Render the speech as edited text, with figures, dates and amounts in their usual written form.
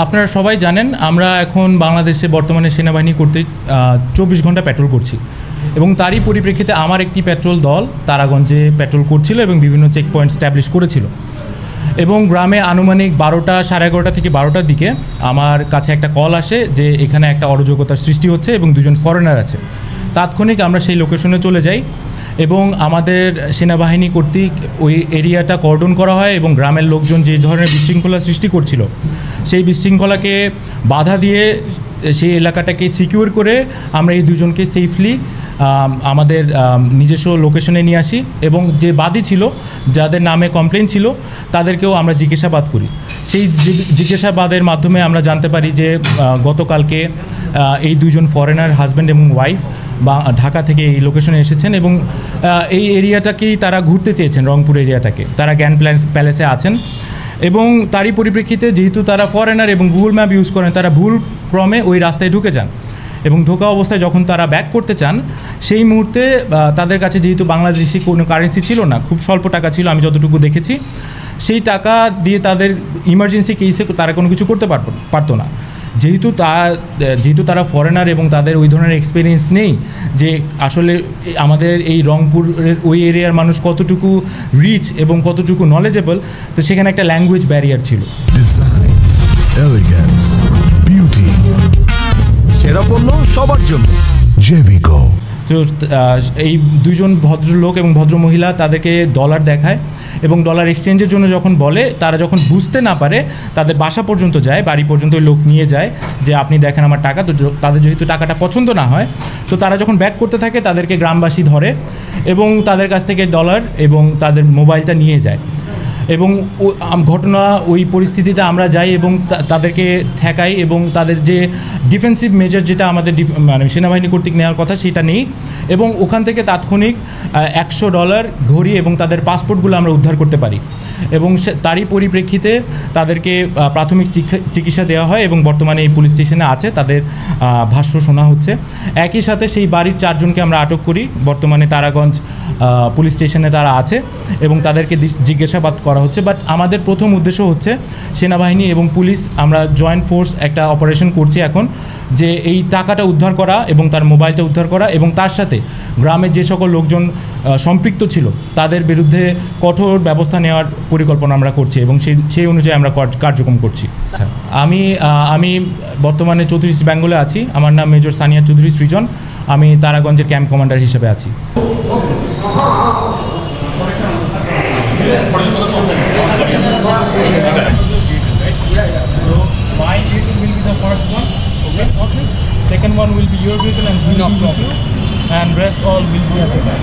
আপনারা সবাই জানেন আমরা এখন বাংলাদেশে বর্তমানে সেনাবাহিনী কর্তৃক 24 ঘন্টা পেট্রোল করছি এবং তারই পরিপ্রেক্ষিতে আমার একটি পেট্রোল দল তারাগঞ্জে পেট্রোল করছিল এবং বিভিন্ন চেক পয়েন্ট স্ট্যাবলিশ করেছিল এবং গ্রামে আনুমানিক 12টা সাড়ে 11টা থেকে 12টার দিকে আমার কাছে একটা কল আসে যে এখানে একটা অরাজকতার সৃষ্টি হচ্ছে এবং দুজন ফরেনার আছে। তাৎক্ষণিক আমরা সেই লোকেশনে চলে যাই এবং আমাদের সেনাবাহিনী কর্তৃক ওই এরিয়াটা কর্ডন করা হয় এবং গ্রামের লোকজন যে ধরনের বিশৃঙ্খলা সৃষ্টি করছিল সেই বিশৃঙ্খলাকে বাধা দিয়ে সেই এলাকাটাকে সিকিউর করে আমরা এই দুজনকে সেফলি আমাদের নিজস্ব লোকেশনে নিয়ে আসি এবং যে বাদী ছিল যাদের নামে কমপ্লেন ছিল তাদেরকেও আমরা জিজ্ঞাসাবাদ করি। সেই জিজ্ঞাসাবাদের মাধ্যমে আমরা জানতে পারি যে গতকালকে এই দুজন ফরেনার হাজব্যান্ড এবং ওয়াইফ বা ঢাকা থেকে এই লোকেশনে এসেছেন এবং এই এরিয়াটাকেই তারা ঘুরতে চেয়েছেন, রংপুর এরিয়াটাকে। তারা জ্ঞান প্যালেসে আছেন এবং তারই পরিপ্রেক্ষিতে যেহেতু তারা ফরেনার এবং গুগল ম্যাপ ইউজ করেন, তারা ভুল ক্রমে ওই রাস্তায় ঢুকে যান এবং ঢোকা অবস্থায় যখন তারা ব্যাক করতে চান সেই মুহূর্তে তাদের কাছে যেহেতু বাংলাদেশি কোনো কারেন্সি ছিল না, খুব স্বল্প টাকা ছিল আমি যতটুকু দেখেছি, সেই টাকা দিয়ে তাদের ইমার্জেন্সি কেসে তারা কোনো কিছু করতে পারতো না। যেহেতু তারা ফরেনার এবং তাদের ওই ধরনের এক্সপিরিয়েন্স নেই যে আসলে আমাদের এই রংপুরের ওই এরিয়ার মানুষ কতটুকু রিচ এবং কতটুকু নলেজেবল, তো সেখানে একটা ল্যাঙ্গুয়েজ ব্যারিয়ার ছিল। সেরা পণ্য সবার জন্য জেভিকো। তো এই দুইজন ভদ্রলোক এবং ভদ্রমহিলা তাদেরকে ডলার দেখায় এবং ডলার এক্সচেঞ্জের জন্য যখন বলে, তারা যখন বুঝতে না পারে তাদের বাসা পর্যন্ত যায়, বাড়ি পর্যন্ত লোক নিয়ে যায় যে আপনি দেখেন আমার টাকা। তো তাদের যেহেতু টাকাটা পছন্দ না হয়, তো তারা যখন ব্যাক করতে থাকে তাদেরকে গ্রামবাসী ধরে এবং তাদের কাছ থেকে ডলার এবং তাদের মোবাইলটা নিয়ে যায় এবং ঘটনা ওই পরিস্থিতিতে আমরা যাই এবং তাদেরকে ঠেকাই এবং তাদের যে ডিফেন্সিভ মেজার যেটা আমাদের মানে সেনাবাহিনী কর্তৃক নেওয়ার কথা সেটা নেই এবং ওখান থেকে তাৎক্ষণিক $100 ঘড়ি এবং তাদের পাসপোর্টগুলো আমরা উদ্ধার করতে পারি এবং তারই পরিপ্রেক্ষিতে তাদেরকে প্রাথমিক চিকিৎসা দেওয়া হয় এবং বর্তমানে এই পুলিশ স্টেশনে আছে, তাদের ভাষ্য শোনা হচ্ছে। একই সাথে সেই বাড়ির 4 জনকে আমরা আটক করি, বর্তমানে তারাগঞ্জ পুলিশ স্টেশনে তারা আছে এবং তাদেরকে জিজ্ঞাসাবাদ করা হচ্ছে। বাট আমাদের প্রথম উদ্দেশ্য হচ্ছে সেনাবাহিনী এবং পুলিশ আমরা জয়েন্ট ফোর্স একটা অপারেশন করছি এখন, যে এই টাকাটা উদ্ধার করা এবং তার মোবাইলটা উদ্ধার করা এবং তার সাথে গ্রামের যে সকল লোকজন সম্পৃক্ত ছিল তাদের বিরুদ্ধে কঠোর ব্যবস্থা নেওয়ার পরিকল্পনা আমরা করছি এবং সেই অনুযায়ী আমরা কার্যক্রম করছি। আমি বর্তমানে 34 বেঙ্গলে আছি। আমার নাম মেজর সানিয়া চৌধুরী সৃজন। আমি তারাগঞ্জের ক্যাম্প কমান্ডার হিসেবে আছি। My vehicle will be the first one. Okay. Second one will be your vehicle and rest all will be at the back.